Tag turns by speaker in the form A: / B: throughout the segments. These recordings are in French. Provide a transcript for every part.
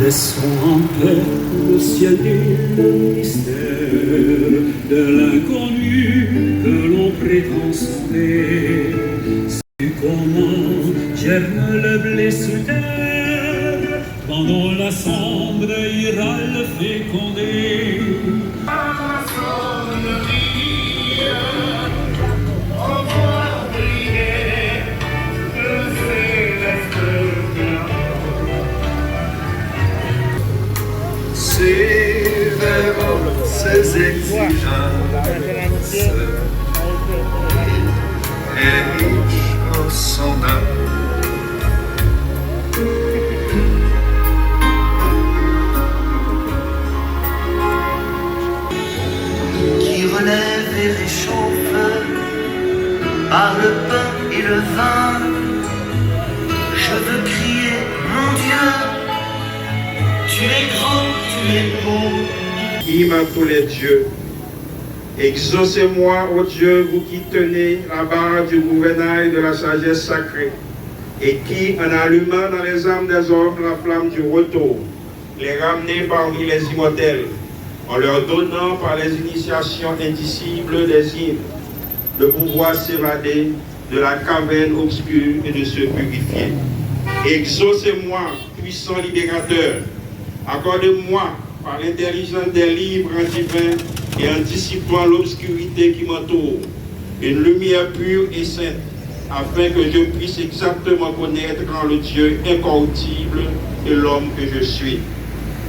A: Laissons en paix le ciel et le mystère de l'inconnu que l'on prétend sonder. C'est comment germe le blé sous terre, pendant la cendre ira le féconder.
B: Sévère ses exigences et riche en son âme. Qui relève et réchauffe par le pain et le vin, je veux crier mon Dieu. Tu es grand, tu es beau.
C: Hymne à tous les dieux. Exaucez-moi, ô Dieu, vous qui tenez la barre du gouvernail de la sagesse sacrée, et qui, en allumant dans les âmes des hommes la flamme du retour, les ramenez parmi les immortels, en leur donnant par les initiations indicibles des hymnes, le pouvoir s'évader de la caverne obscure et de se purifier. Exaucez-moi, puissant libérateur, accordez-moi, par l'intelligence des livres divins et en dissipant l'obscurité qui m'entoure, une lumière pure et sainte, afin que je puisse exactement connaître en le Dieu incorruptible et l'homme que je suis.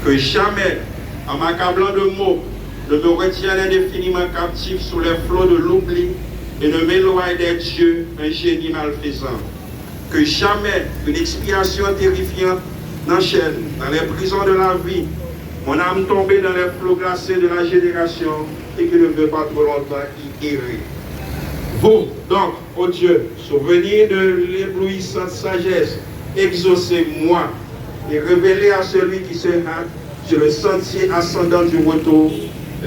C: Que jamais, en m'accablant de mots, ne me retienne indéfiniment captif sous les flots de l'oubli et ne m'éloigne des dieux, un génie malfaisant. Que jamais une expiation terrifiante n'enchaîne dans les prisons de la vie mon âme tombée dans les flots glacés de la génération et qui ne veut pas trop longtemps y errer. Vous, donc, ô Dieu, souvenir de l'éblouissante sagesse, exaucez-moi et révélez à celui qui se hâte sur le sentier ascendant du retour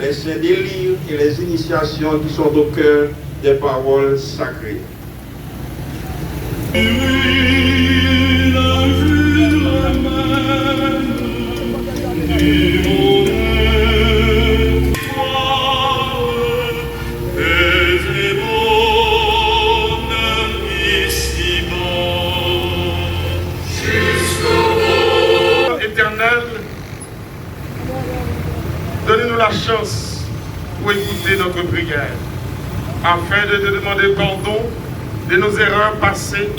C: les saints délires et les initiations qui sont au cœur des paroles sacrées.
D: Donnez-nous la chance pour écouter notre prière, afin de te demander pardon de nos erreurs passées,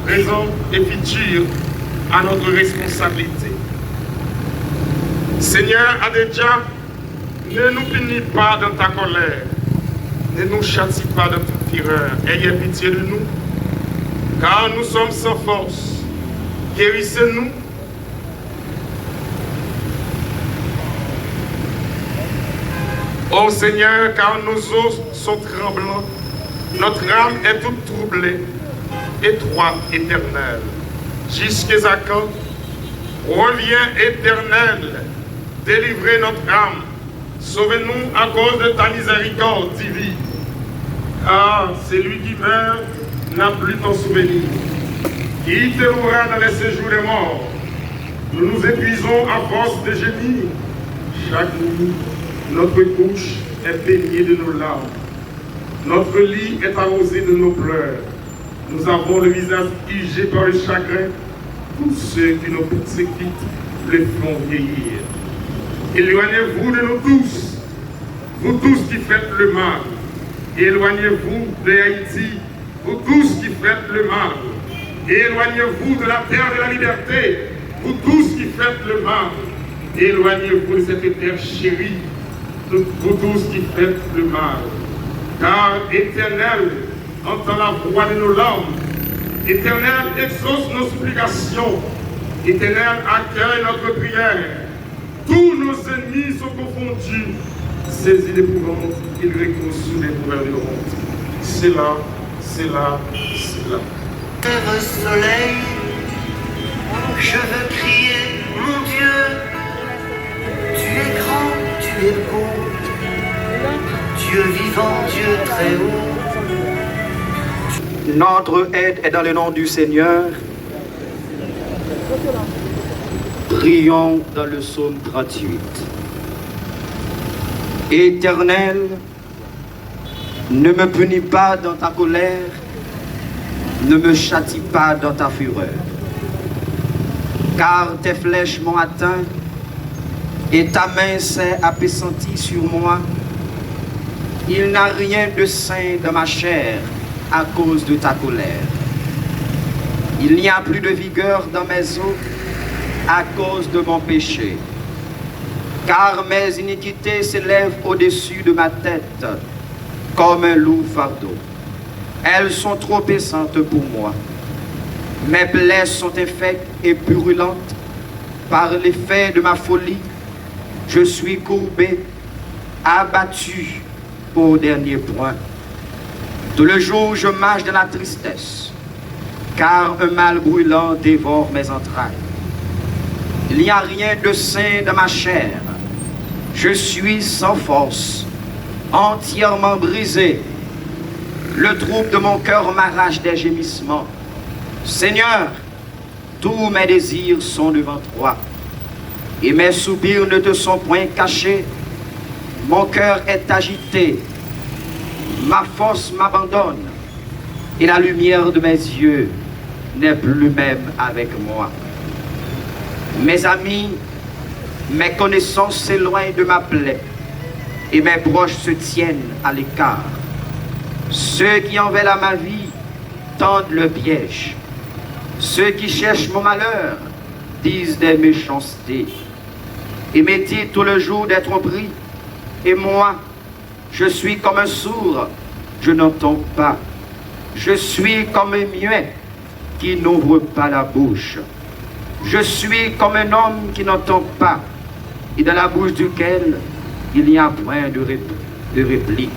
D: présentes et futures à notre responsabilité. Seigneur Adédia, ne nous punis pas dans ta colère, ne nous châtie pas de toute fureur, ayez pitié de nous, car nous sommes sans force. Guérissez-nous. Ô Seigneur, car nos os sont tremblants, notre âme est toute troublée, et toi, éternel, jusqu'à quand? Reviens, éternel, délivrez notre âme, sauvez-nous à cause de ta miséricorde divine. Car celui qui meurt n'a plus ton souvenir. Qui te louera dans les séjours des morts? Nous nous épuisons à force de gémir. Chaque nuit, notre couche est baignée de nos larmes. Notre lit est arrosé de nos pleurs. Nous avons le visage usé par le chagrin. Tous ceux qui nous persécutent les font vieillir. Éloignez-vous de nous tous, vous tous qui faites le mal. Éloignez-vous de Haïti, vous tous qui faites le mal. Éloignez-vous de la terre de la liberté, vous tous qui faites le mal. Éloignez-vous de cette terre chérie, vous tous qui faites le mal. Car Éternel entend la voix de nos larmes. Éternel exauce nos supplications. Éternel accueille notre prière. Tous nos ennemis sont confondus. Saisis l'épouvante, ils réconcilient les gouvernements. C'est là, c'est là, c'est là.
B: Terre soleil, je veux crier mon Dieu. Tu es grand, tu es beau. Dieu vivant, Dieu très haut.
E: Notre aide est dans le nom du Seigneur. Prions dans le psaume 38. Éternel, ne me punis pas dans ta colère, ne me châtie pas dans ta fureur. Car tes flèches m'ont atteint et ta main s'est appesantie sur moi. Il n'a rien de sain dans ma chair à cause de ta colère. Il n'y a plus de vigueur dans mes os à cause de mon péché. Car mes iniquités s'élèvent au-dessus de ma tête comme un lourd fardeau. Elles sont trop pesantes pour moi. Mes plaies sont infectes et purulentes. Par l'effet de ma folie, je suis courbé, abattu au dernier point. Tout le jour, je marche dans la tristesse, car un mal brûlant dévore mes entrailles. Il n'y a rien de sain dans ma chair. Je suis sans force, entièrement brisé. Le trouble de mon cœur m'arrache des gémissements. Seigneur, tous mes désirs sont devant toi, et mes soupirs ne te sont point cachés. Mon cœur est agité, ma force m'abandonne, et la lumière de mes yeux n'est plus même avec moi. Mes amis, mes connaissances s'éloignent de ma plaie, et mes proches se tiennent à l'écart. Ceux qui enveillent à ma vie tendent le piège. Ceux qui cherchent mon malheur disent des méchancetés et méditent tout le jour des tromperies. Et moi, je suis comme un sourd, je n'entends pas. Je suis comme un muet qui n'ouvre pas la bouche. Je suis comme un homme qui n'entend pas et dans la bouche duquel il n'y a point de réplique.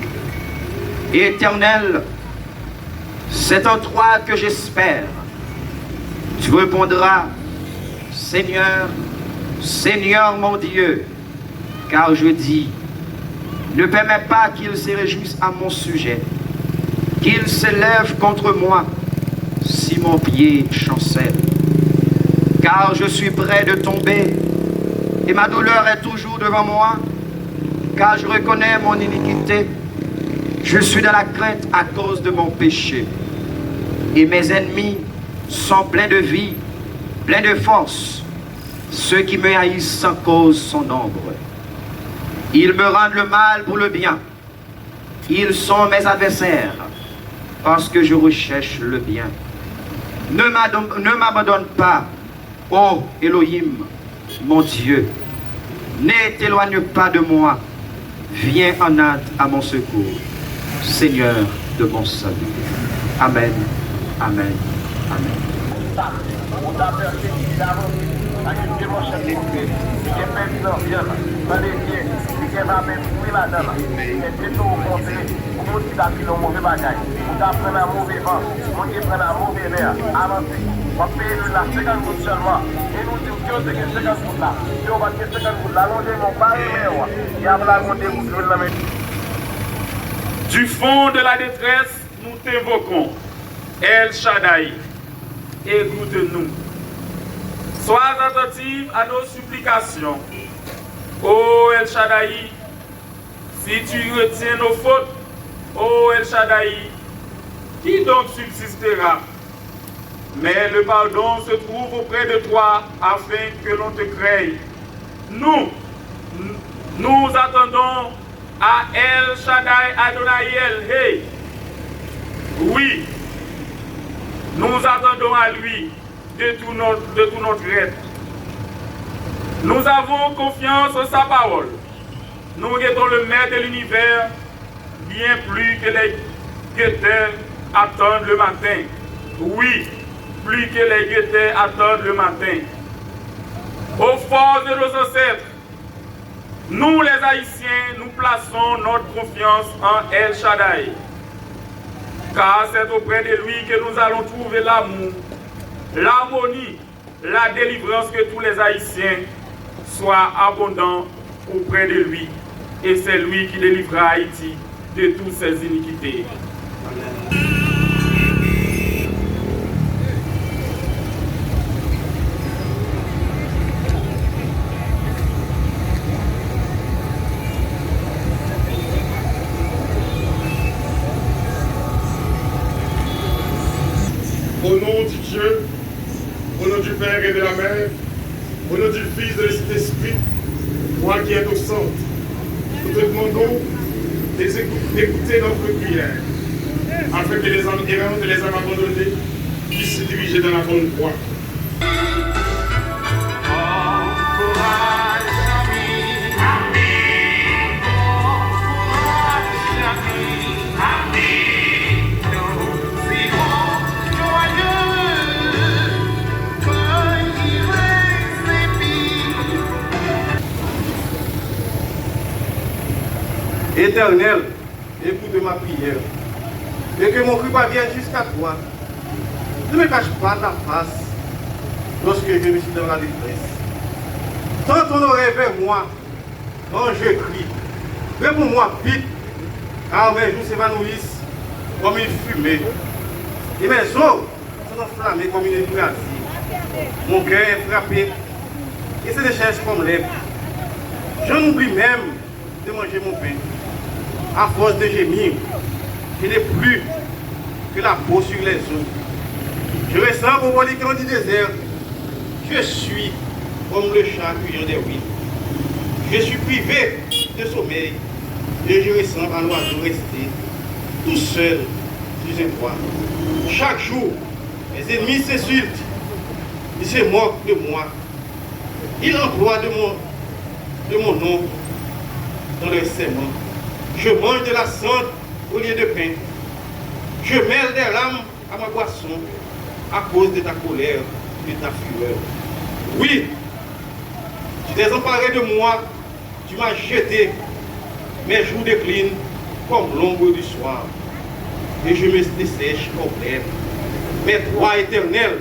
E: Éternel, c'est en toi que j'espère. Tu répondras, Seigneur, Seigneur mon Dieu, car je dis, ne permets pas qu'il se réjouisse à mon sujet, qu'il s'élève contre moi si mon pied chancelle. Car je suis près de tomber et ma douleur est toujours devant moi, car je reconnais mon iniquité. Je suis dans la crainte à cause de mon péché. Et mes ennemis sont pleins de vie, pleins de force. Ceux qui me haïssent sans cause sont nombreux. Ils me rendent le mal pour le bien. Ils sont mes adversaires parce que je recherche le bien. Ne m'abandonne pas, ô Elohim, mon Dieu. Ne t'éloigne pas de moi. Viens en aide à mon secours, Seigneur de mon salut. Amen, amen, amen.
D: Du fond de la détresse, nous t'invoquons, El Shaddai, écoute-nous. Sois attentive à nos supplications. Ô El Shaddai, si tu retiens nos fautes, ô El Shaddai, qui donc subsistera? Mais le pardon se trouve auprès de toi afin que l'on te crée. Nous attendons à El Shaddai Adonai El Hey. Oui, nous attendons à lui de tout notre être. Nous avons confiance en sa parole. Nous regardons le maître de l'univers bien plus que les guetteurs attendent le matin. Oui, plus que les guetteurs attendent le matin. Aux forces de nos ancêtres, nous les Haïtiens, nous plaçons notre confiance en El Shaddai. Car c'est auprès de lui que nous allons trouver l'amour, l'harmonie, la délivrance, que tous les Haïtiens soient abondants auprès de lui. Et c'est lui qui délivrera Haïti de toutes ses iniquités. Amen. nom du Dieu, au nom du Père et de la Mère, au nom du Fils et de Saint-Esprit, toi qui es au centre, nous te demandons d'écouter notre prière, afin que les âmes errantes et les âmes abandonnées puissent se diriger dans la bonne voie.
F: Éternel, écoute ma prière, et que mon cri parvienne jusqu'à toi. Ne me cache pas ta face lorsque je me suis dans la détresse. Tends ton oreille vers moi quand je crie. Réponds-moi vite, car mes jours s'évanouissent comme une fumée, et mes os sont enflammés comme une brasier. Mon cœur est frappé, et se déchaîne comme lèvres. J'en oublie même de manger mon pain. À force de gémir, je n'ai plus que la peau sur les os. Je ressemble au volcan du désert. Je suis comme le chat cuyant des ruines. Je suis privé de sommeil et je ressemble à l'oiseau resté tout seul sur un toit. Chaque jour, mes ennemis s'insultent. Ils se moquent de moi. Ils emploient de mon nom dans leur serment. Je mange de la cendre au lieu de pain. Je mêle des larmes à ma boisson à cause de ta colère et de ta fureur. Oui, tu t'es emparé de moi, tu m'as jeté. Mes jours déclinent comme l'ombre du soir et je me dessèche complète. Mais toi, éternel,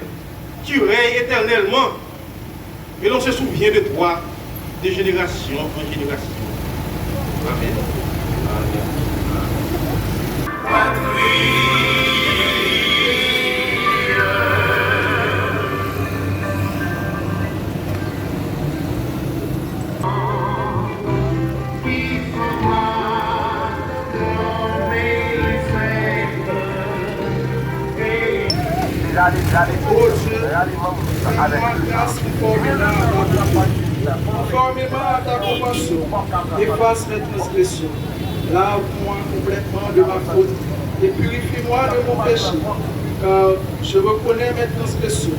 F: tu règnes éternellement et l'on se souvient de toi de génération en génération. Amen.
C: Oh Dieu, fais-moi grâce conformément à ta compassion. Efface mes transgressions. Lave-moi complètement de ma faute et purifie-moi de mon péché. Car je reconnais mes transgressions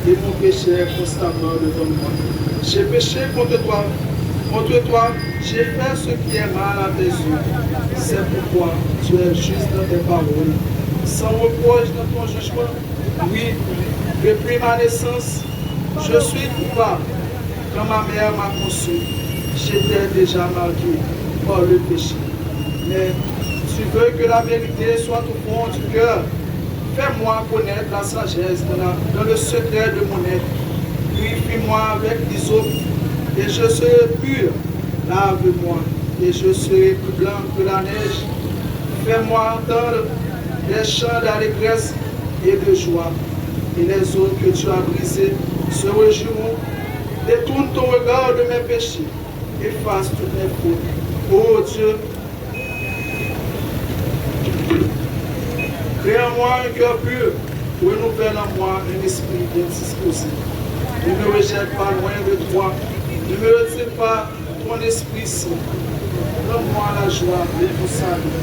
C: et mon péché est constamment devant moi. J'ai péché contre toi. Contre toi, j'ai fait ce qui est mal à tes yeux. C'est pourquoi tu es juste dans tes paroles, sans reproche dans ton jugement. Oui, depuis ma naissance, je suis coupable. Quand ma mère m'a conçu, j'étais déjà marqué par le péché. Mais tu veux que la vérité soit au fond du cœur. Fais-moi connaître la sagesse dans le secret de mon être. Purifie-moi avec l'hysope et je serai pur. Lave-moi et je serai plus blanc que la neige. Fais-moi entendre des chants d'allégresse et de joie. Et les autres que tu as brisés se réjouiront. Détourne ton regard de mes péchés. Efface toutes mes fautes. Oh Dieu, crée en moi un cœur pur. Renouvelle en moi un esprit bien disposé. Ne me rejette pas loin de toi. Ne me retire pas ton esprit saint. Donne-moi la joie de ton salut.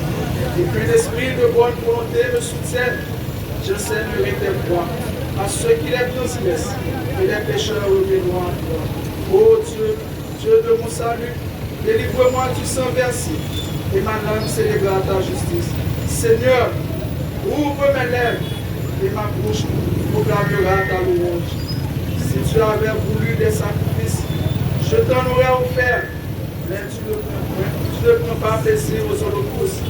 C: Et qu'un esprit de bonne volonté me soutienne. J'enseignerai tes voies à ceux qui les transgressent, et les pécheurs reviendront à toi. Ô Dieu, Dieu de mon salut, délivre-moi du sang versé, et ma langue célébrera ta justice. Seigneur, ouvre mes lèvres, et ma bouche proclamera ta louange. Si tu avais voulu des sacrifices, je t'en aurais offert, mais tu ne prends pas plaisir aux holocaustes.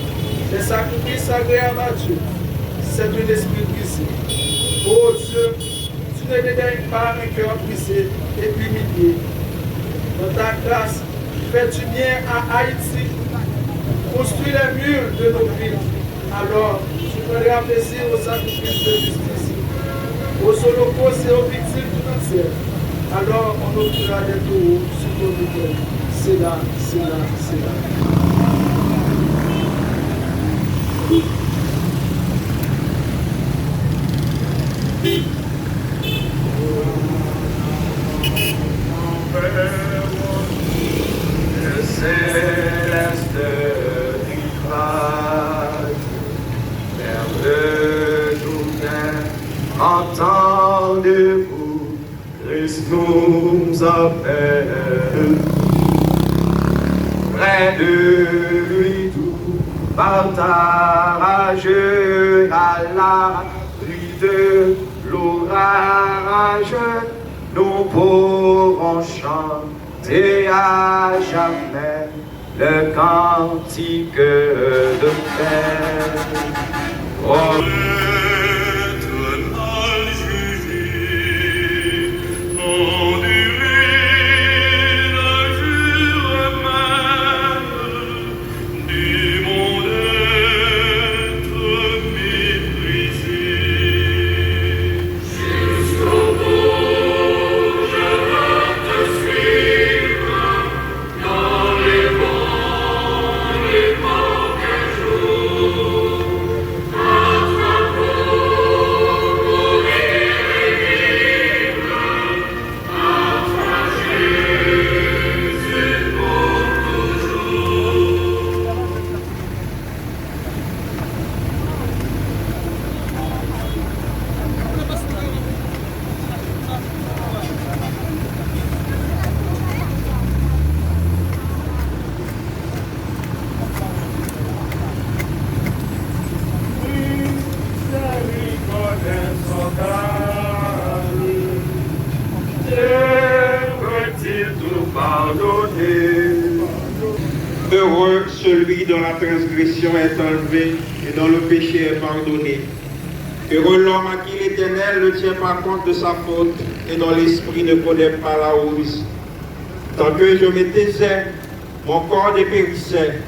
C: Les sacrifices agréables à Dieu, c'est un esprit brisé. Oh Dieu, tu ne dédaignes pas un cœur brisé et humilié. Dans ta grâce, fais du bien à Haïti. Construis les murs de nos villes. Alors, tu feras plaisir aux sacrifices de justice, aux holocaustes et aux victimes tout entières. Alors, on offrira des taureaux sur ton autel. C'est là, c'est là, c'est là.
G: Le céleste rivage, vers le Jourdain, entendez-vous, Christ nous appelle. Près de lui tout partage à l'abri de l'orage, nous pourrons chanter à jamais le cantique de paix. Oh,
C: Heureux celui dont la transgression est enlevée et dont le péché est pardonné. Heureux l'homme à qui l'Éternel ne tient pas compte de sa faute et dont l'esprit ne connaît pas la ruse. Tant que je me taisais, mon corps dépérissait.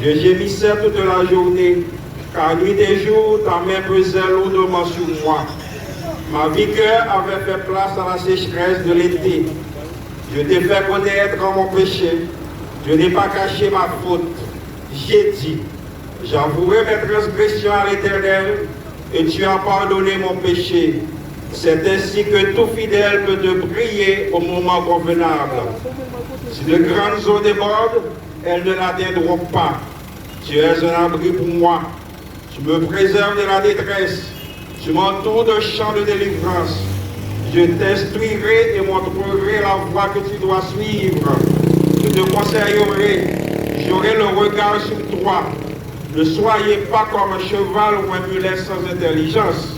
C: Je gémissais toute la journée, car nuit et jour, ta main pesait lourdement sur moi. Ma vigueur avait fait place à la sécheresse de l'été. Je t'ai fait connaître mon péché. Je n'ai pas caché ma faute. J'ai dit, j'avouerai mes transgressions à l'Éternel, et tu as pardonné mon péché. C'est ainsi que tout fidèle peut te prier au moment convenable. Si de grandes eaux débordent, elles ne l'atteindront pas. Tu es un abri pour moi. Tu me préserves de la détresse. Tu m'entoures de champs de délivrance. Je t'instruirai et montrerai la voie que tu dois suivre. Je te conseillerai, j'aurai le regard sur toi. Ne soyez pas comme un cheval ou un mulet sans intelligence.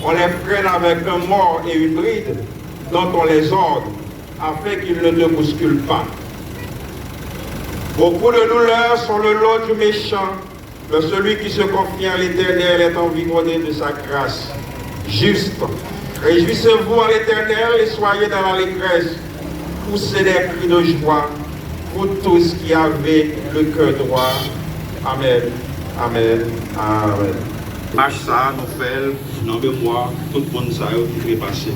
C: On les freine avec un mors et une bride dont on les ordre, afin qu'ils ne te bousculent pas. Beaucoup de douleurs sont le lot du méchant, mais celui qui se confie à l'Éternel est environné de sa grâce. Juste, réjouissez-vous en l'Éternel et soyez dans l'allégresse. Poussez des cris de joie, vous tous qui avez le cœur droit. Amen, amen, amen.
H: Marche ça, nous faisons, dans le mois, tout le monde ça qui fait passer.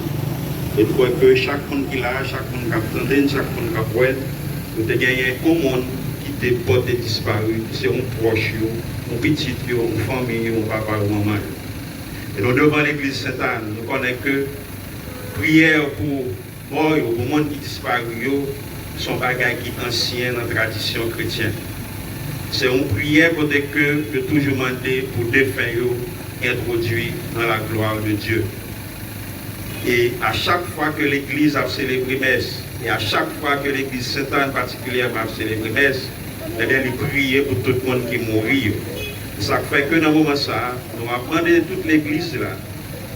H: Et pour que chaque monde qui l'a, chaque monde qui a entendu, chaque monde qui a poète, nous avons gagné un monde qui te porte disparu, c'est un proche, un petit, une famille, un papa, un maman. Et nous devant l'église Sainte-Anne, nous connaissons que prière pour mort, pour le monde qui disparu, sont bagages qui sont anciens dans la tradition chrétienne. C'est une prière pour que toujours demander pour défunts introduits dans la gloire de Dieu. Et à chaque fois que l'Église a célébré messe, et à chaque fois que l'Église Sainte-Anne particulièrement a célébré messe, eh bien, il prier pour tout le monde qui mourit. Ça fait que dans ce moment ça, nous apprenons toute l'Église là,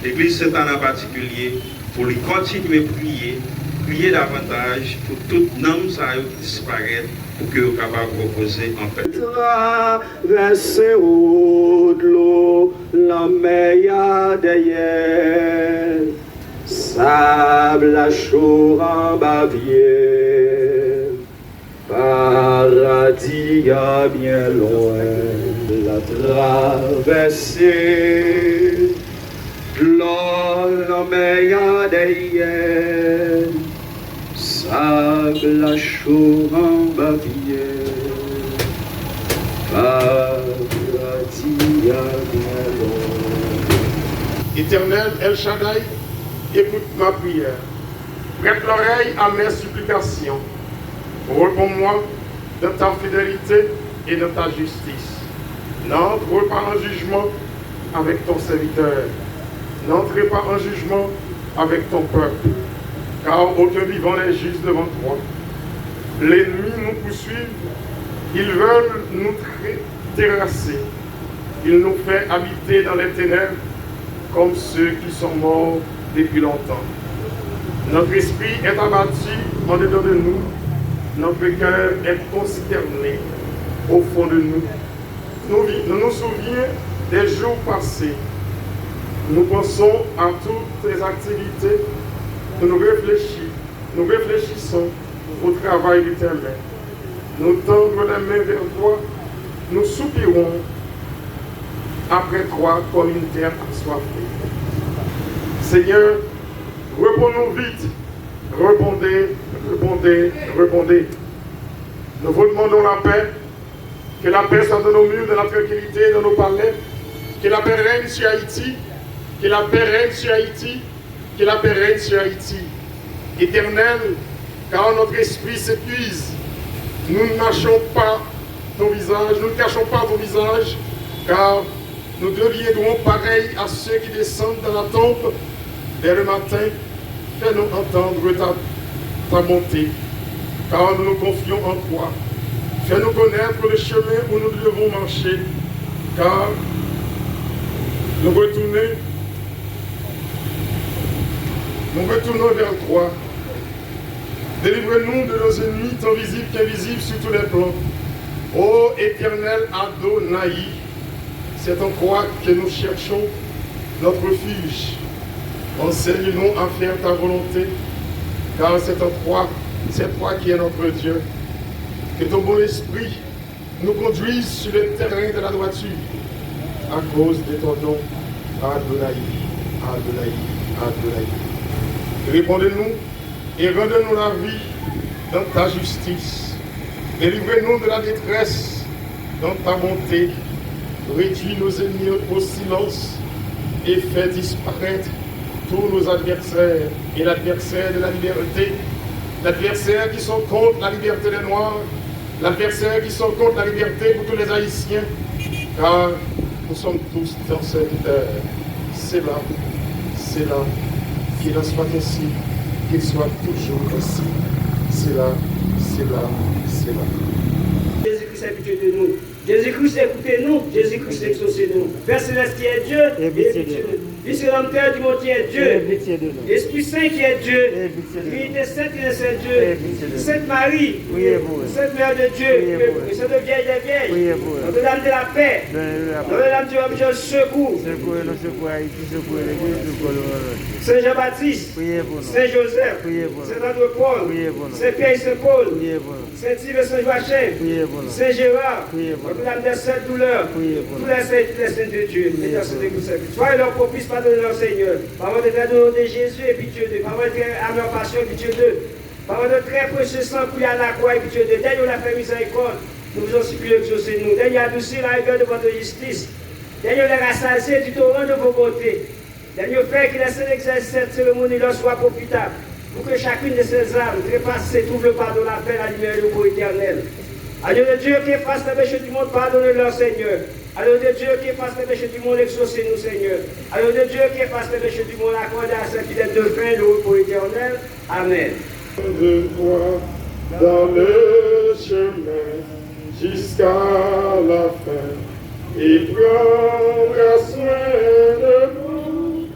H: l'Église Sainte-Anne en particulier, pour lui continuer à prier davantage pour tout nom ça qui disparaît, pour que vous soyez capable de reposer en paix.
G: Traverser au de l'eau, la mer derrière, sable à chaud en Bavière, paradis à bien loin, la traversée, de l'eau, la mer derrière, sable à chaud en Bavière, paradis à bien loin.
D: Éternel El Shaddai, écoute ma prière. Prête l'oreille à mes supplications. Réponds-moi de ta fidélité et de ta justice. N'entre pas en jugement avec ton serviteur. N'entrez pas en jugement avec ton peuple. Car aucun vivant n'est juste devant toi. L'ennemi nous poursuit. Ils veulent nous terrasser. Il nous fait habiter dans les ténèbres comme ceux qui sont morts depuis longtemps. Notre esprit est abattu en dedans de nous. Notre cœur est consterné au fond de nous. Nous nous souvenons des jours passés. Nous pensons à toutes les activités. Nous réfléchissons au travail de tes mains. Nous tendons la main vers toi. Nous soupirons après toi comme une terre assoiffée. Seigneur, réponds-nous vite. Répondez, répondez, répondez. Nous vous demandons la paix. Que la paix soit dans nos murs, dans la tranquillité, dans nos palais. Que la paix règne sur Haïti. Que la paix règne sur Haïti. Que la paix règne sur Haïti. Éternel, car notre esprit s'épuise. Nous ne cachons pas ton visage, nous ne cachons pas ton visage, car nous deviendrons pareils à ceux qui descendent dans la tombe dès le matin. Fais-nous entendre ta bonté, car nous nous confions en toi. Fais-nous connaître le chemin où nous devons marcher, car nous retournons vers toi. Délivre-nous de nos ennemis, tant visibles qu'invisibles, sur tous les plans. Ô éternel Adonai, c'est en toi que nous cherchons notre refuge. Enseigne-nous à faire ta volonté, car c'est toi qui es notre Dieu. Que ton bon esprit nous conduise sur le terrain de la droiture, à cause de ton nom, Adonai, Adonai, Adonai. Répondez-nous et rendez-nous la vie dans ta justice. Délivrez-nous de la détresse dans ta bonté. Réduis nos ennemis au silence et fais disparaître tous nos adversaires et l'adversaire de la liberté, l'adversaire qui sont contre la liberté des Noirs, l'adversaire qui sont contre la liberté pour tous les Haïtiens, car nous sommes tous dans cette terre. C'est là, qu'il en soit ainsi, qu'il soit toujours ainsi. C'est là, c'est là, c'est là.
I: Jésus-Christ est pitié de nous. Jésus-Christ écoutez-nous. Jésus-Christ exaucez-nous. Père Céleste qui est Dieu, et pitié de nous. Vice-l'homme-terre du monde qui est Dieu, Esprit Saint qui est Dieu, Trinité Sainte qui est Dieu, Sainte Marie, Sainte Mère de Dieu, Sainte Vieille des Vieilles, Notre-Dame de la Paix, Notre-Dame du Homme Secours, Saint Jean-Baptiste, Saint Joseph, Saint André-Paul, Saint Pierre et Saint Paul, Saint Yves et Saint Joachim, Saint Gérard, Notre-Dame des Sept Douleurs, tous les saints de Dieu, soyez leur propice, pardonnez-leur Seigneur, par votre nom de Jésus et pitié de, par votre amour passion et pitié de, par votre très précieux sang coulé à la croix et pitié de, Daignez la faire miséricorde, nous vous en supplions exaucez-nous, daignez adoucir la rigueur de votre justice, daignez les rassasier du torrent de vos côtés, daignez faire que les saints exercent cette cérémonie leur soit profitable, pour que chacune de ces âmes trépassées trouve le pardon, la paix, la lumière et le repos éternel. Agneau de Dieu qui efface les péchés du monde, pardonnez-leur Seigneur. Agneau de Dieu qui efface les péchés du monde, exaucez-nous Seigneur. Agneau de Dieu qui efface les péchés du monde, accordez à ceux qui viennent de fin le repos éternel. Amen.
D: De toi dans le chemin jusqu'à la fin et prendra soin de vous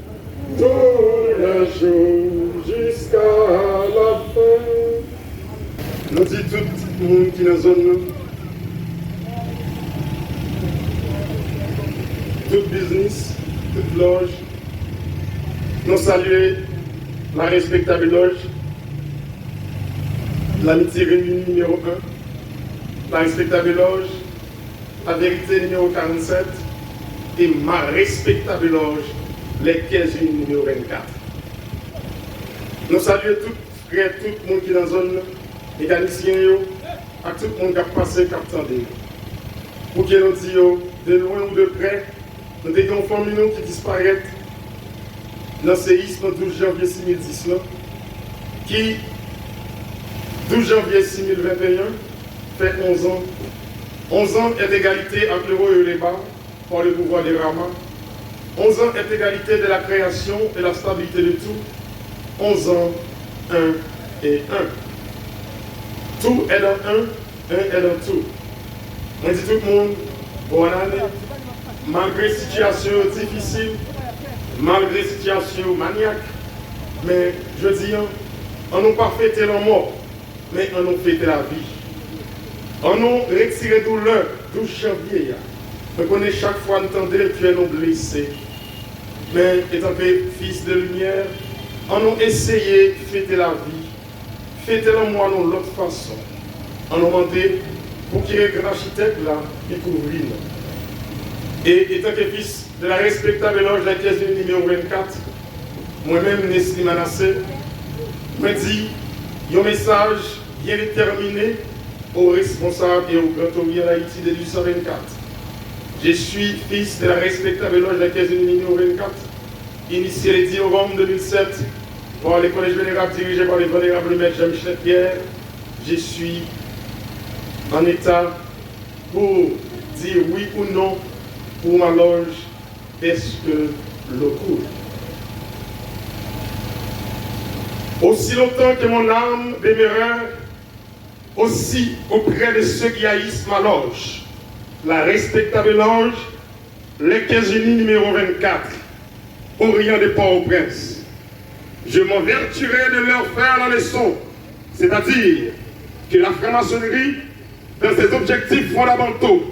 D: tous les jours jusqu'à la fin. Nous disons tout le monde qui est dans la zone, tout business, toute loge, nous saluons la respectable loge, l'amitié réunie numéro 1, la respectable loge, la vérité numéro 47 et ma respectable loge, les 15 numéro 24. Nous saluons tout le monde qui est dans la zone, les mécaniciens, à tout le monde qui a passé, qui a attendu. Pour que nous disions, de loin ou de près, nous avons des familles qui disparaissent,
F: dans le séisme 12 janvier 2010, là, qui, 12 janvier 2021, fait 11 ans. 11 ans est d'égalité entre le haut et le bas par le pouvoir des Rama. 11 ans est d'égalité de la création et la stabilité de tout. 11 ans, 1 et 1. Tout est dans 1 est dans tout. On dit tout le monde, bonne année. Malgré situation difficile, malgré situation maniaque, mais je dis, on n'a pas fêté la mort, mais on a fêté la vie. On nous retiré douleur, 12 janvier. On connaît chaque fois entendre tu es non blessé. Mais étant que fils de lumière, on a essayé de fêter la vie, fêter le mois de l'autre façon. On a demandé pour qu'il y ait un grand architecte là, qui couvre. Et étant que fils de la respectable loge de la pièce numéro 24, moi-même, Nesli Manassé, me dit un message bien déterminé aux responsables et aux grands ouvriers d'Haïti de 1824. Je suis fils de la respectable loge de la caisse numéro 24, initié le 10 novembre 2007 par le collège vénérable dirigé par le vénérable maître Jean-Michel Pierre. Je suis en état pour dire oui ou non pour ma loge, est-ce que le cours. Aussi longtemps que mon âme demeurera, aussi auprès de ceux qui haïssent ma loge, la respectable loge, les 15 unis numéro 24, Orient de Port-au-Prince. Je m'envertuerai de leur faire la leçon, c'est-à-dire que la franc-maçonnerie, dans ses objectifs fondamentaux,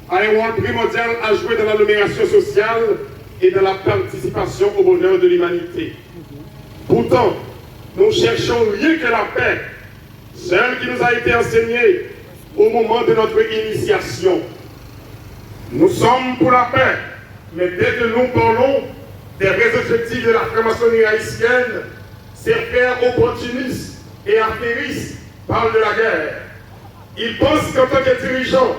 F: a un rôle primordial à jouer dans l'agglomération sociale et dans la participation au bonheur de l'humanité. Pourtant, nous cherchons rien que la paix, celle qui nous a été enseignée au moment de notre initiation. Nous sommes pour la paix, mais dès que nous parlons des vrais objectifs de la franc-maçonnerie haïtienne, ces frères opportunistes et affairistes parlent de la guerre. Ils pensent qu'en tant que dirigeants,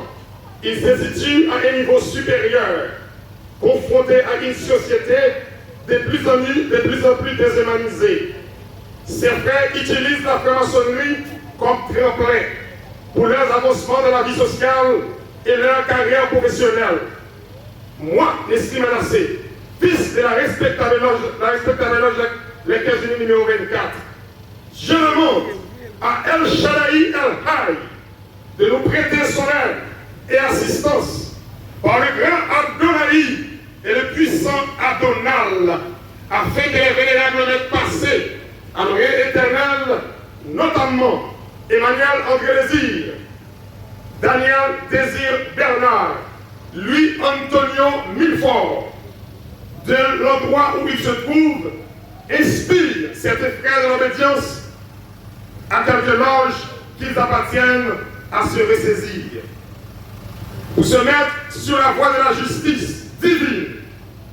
F: ils se situent à un niveau supérieur, confrontés à une société de plus en plus déshumanisée. Ces frères utilisent la franc-maçonnerie comme tremplin pour leurs avancements dans la vie sociale et leur carrière professionnelle. Moi, Nesli Manassé, fils de la respectable loge, les 15 unis numéro 24, je demande à El Shaddai El Hay de nous prêter son aide et assistance par le grand Adonai et le puissant Adonal, afin que les vénérables maîtres passés à l'oreille éternelle, notamment Emmanuel André Désir, Daniel Désir Bernard, Louis Antonio Milfort, de l'endroit où il se trouve, inspire certains frères de l'obédience à quelque loge qu'ils appartiennent à se ressaisir. Pour se mettre sur la voie de la justice divine,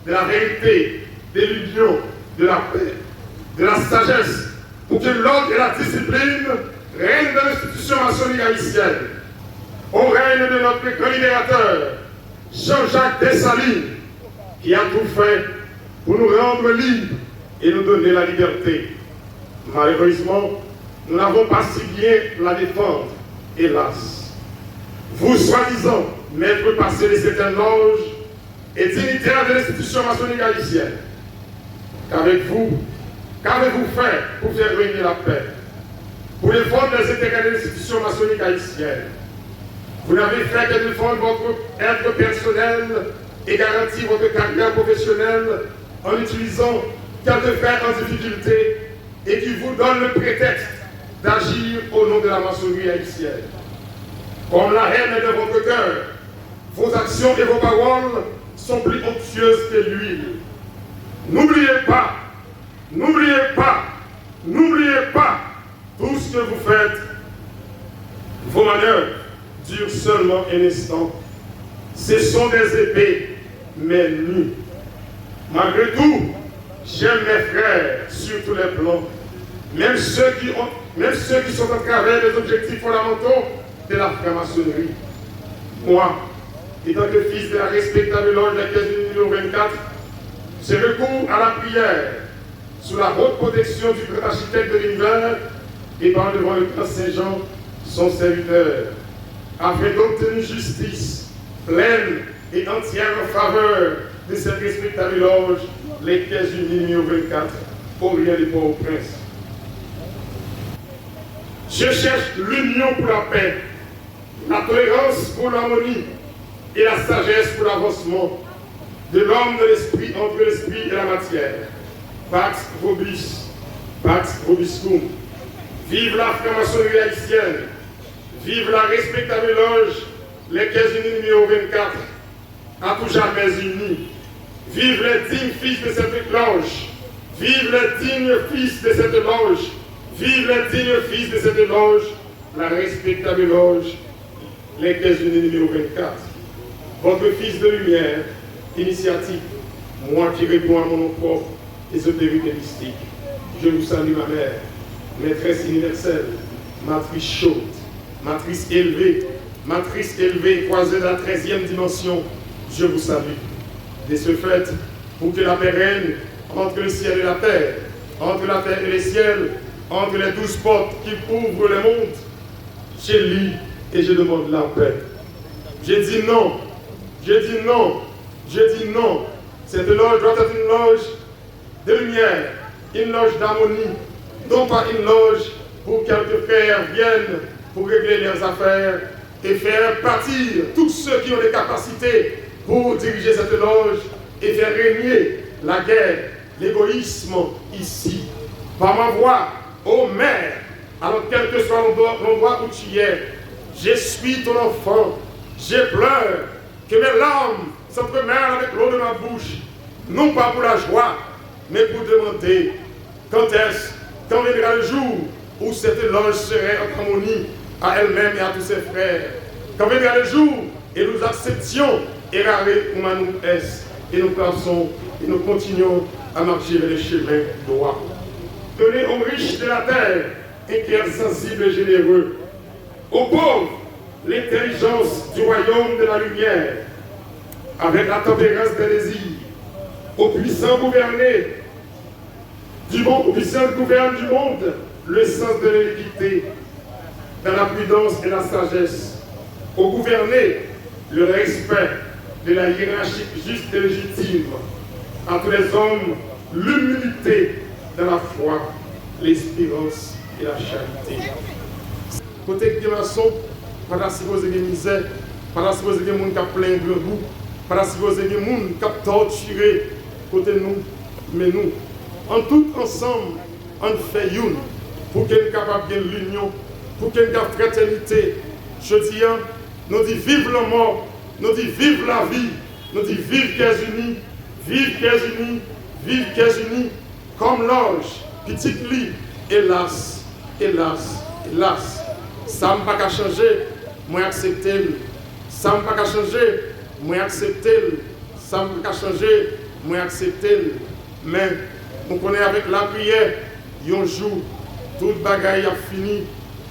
F: de la vérité, de l'union, de la paix, de la sagesse, pour que l'ordre et la discipline règnent dans l'institution maçonnique haïtienne. Au règne de notre grand libérateur, Jean-Jacques Dessalines, qui a tout fait pour nous rendre libres et nous donner la liberté. Malheureusement, nous n'avons pas si bien la défendre, hélas. Vous, soi-disant, maîtres passés de certaines loges et dignitaires de l'institution maçonnique haïtienne, qu'avez-vous fait pour faire régner la paix, pour défendre les intérêts de l'institution maçonnique haïtienne? Vous n'avez fait que défendre votre être personnel et garantir votre carrière professionnelle en utilisant quelques frères en difficulté et qui vous donnent le prétexte d'agir au nom de la maçonnerie haïtienne. Comme la haine est dans votre cœur, vos actions et vos paroles sont plus onctueuses que l'huile. N'oubliez pas, tout ce que vous faites, vos manœuvres durent seulement un instant. Ce sont des épées, mais nues. Malgré tout, j'aime mes frères sur tous les plans, même ceux qui sont en travers des objectifs fondamentaux de la franc-maçonnerie. Moi, étant que fils de la respectable loge de la caisse numéro 24, j'ai recours à la prière
D: sous la haute protection du grand architecte de l'univers et par devant le prince Saint-Jean, son serviteur, afin d'obtenir justice pleine et entière en faveur de cette respectable loge, les pièces unies numéro 24, Orient des Port-au-Prince. Je cherche l'union pour la paix, la tolérance pour l'harmonie et la sagesse pour l'avancement de l'homme de l'esprit entre l'esprit et la matière. Pax vobis, pax vobiscum. Vive la franc-maçonnerie haïtienne, vive la respectable loge, les 15 unis numéro 24, à tout jamais unis. Vive les dignes fils de cette loge, vive les dignes fils de cette loge, vive les dignes fils de cette loge, la respectable loge, les 15 unis numéro 24. Votre fils de lumière, initiatique, moi qui réponds à mon nom propre, ésotérique et mystique. Je vous salue ma mère, maîtresse universelle, matrice chaude, matrice élevée, croisée de la 13e dimension. Je vous salue. De ce fait, pour que la paix règne entre le ciel et la terre, entre la terre et les ciels, entre les 12 portes qui couvrent le monde, je lis et je demande la paix. Je dis non, je dis non, je dis non. Cette loge doit être une loge de lumière, une loge d'harmonie, non pas une loge pour quelques frères viennent pour régler leurs affaires et faire partir tous ceux qui ont des capacités pour diriger cette loge et faire régner la guerre, l'égoïsme ici. Par ma voix, ô mère, alors quel que soit l'endroit où tu es, je suis ton enfant, je pleure, que mes larmes s'entremêlent avec l'eau de ma bouche, non pas pour la joie, mais pour demander quand viendra le jour où cette loge serait en harmonie à elle-même et à tous ses frères. Quand viendra le jour et nous acceptions errare humanum est et nous passons et nous continuons à marcher vers les chemins droits. Donnez aux riches de la terre un cœur sensible et généreux, aux pauvres l'intelligence du royaume de la lumière, avec la tempérance des désirs, aux puissants gouvernés du monde, aux puissants gouvernent du monde, le sens de l'équité, dans la prudence et la sagesse, aux gouvernés, le respect de la hiérarchie juste et légitime, à tous les hommes, l'humilité dans la foi, l'espérance et la charité. Côté de maçon, pendant si vous avez misère, pendant si vous avez des gens qui ont plein de goût, pendant si vous avez des gens qui ont torturé, côté nous, mais nous, en tout ensemble, on fait une pour qu'il y ait capable de l'union, pour qu'il y ait une fraternité. Je dis, nous disons vive la mort, nous disons vive la vie, nous disons vive Kézuni, vive Kézuni, vive Kézuni, comme l'ange, petite lit, hélas, hélas, hélas. Ça ne va pas changer, moi accepter. Ça ne va pas changer, moi accepter. Ça ne va pas changer, moi accepter. Mais on connaît avec la prière, un jour, tout le bagaille a fini.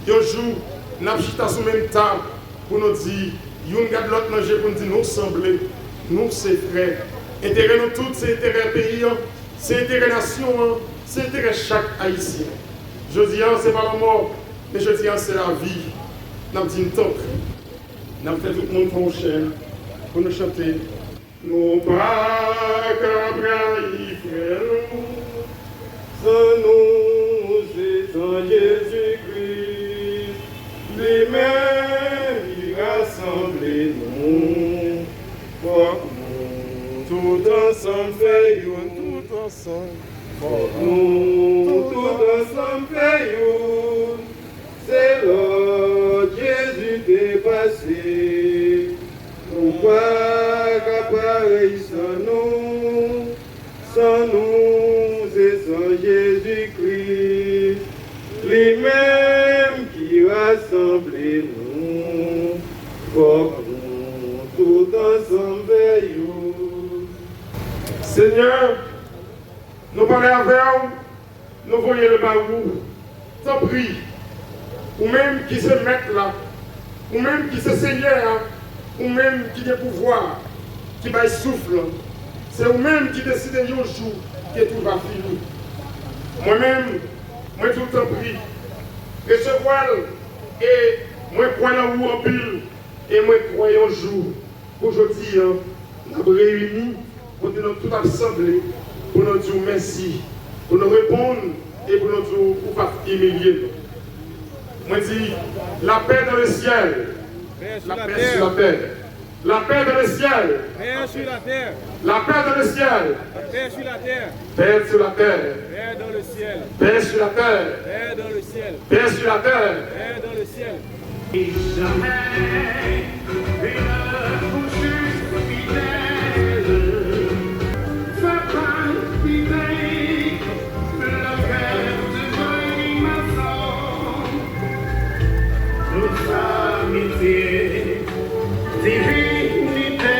D: Un jour, nous avons sur même table pour nous dire, nous garde l'autre manger pour nous dire, nous semblons, nous c'est frères. Intérêt nous tous, c'est intérêt pays, c'est intérêt nation, c'est intérêt chaque haïtien. Je dis, ce n'est pas la mort, mais je dis, c'est la vie. Nous avons dit, nous avons fait tout le monde pour pour nous chanter. Nous pas qu'à frère,
F: sans nous, c'est en Jésus-Christ, lui-même, il rassemble nous, pour nous, tout ensemble, faisons tout ensemble, pour nous, tout ensemble, faisons, c'est l'ordre Jésus dépassé, nous pas qu'à sans nous, c'est sans Jésus-Christ, lui-même qui rassemble nous, pour nous, tout ensemble veillons.
D: Seigneur, nous parlons avec vous, nous voyons le baou, t'en prie, ou même qui se mettent là, ou même qui se Seigneur, ou même qui a pouvoir, qui va souffle. C'est vous-même qui décidez un jour que tout va finir. Moi-même, moi tout le temps prie. Recevoir et moi crois dans vous en pile et moi crois un jour. Aujourd'hui, nous sommes réunis pour nous tout assembler, pour nous dire merci, pour nous répondre et pour nous dire pour ne pas humilier. Moi dis la paix dans le ciel, la paix sur la terre. La paix dans le ciel.
F: Paix sur la terre.
D: La paix dans le ciel.
F: Paix sur la terre.
D: Paix sur la terre.
F: Paix dans le ciel.
D: Paix sur la terre.
F: Paix dans le ciel.
D: Paix sur la terre.
F: Paix dans le ciel.
A: Jamais une bouche fidèle fait palpiter le cœur de l'animation. Notre amitié, divinité,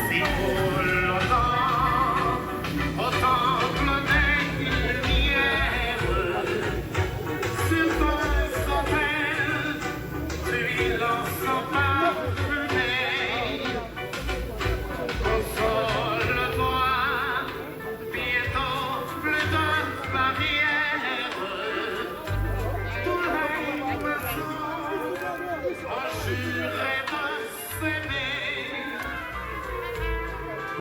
A: si pour longtemps, au temple des lumières, sur ton sommeil, silence parfumé, console-toi, bientôt plus de barrières.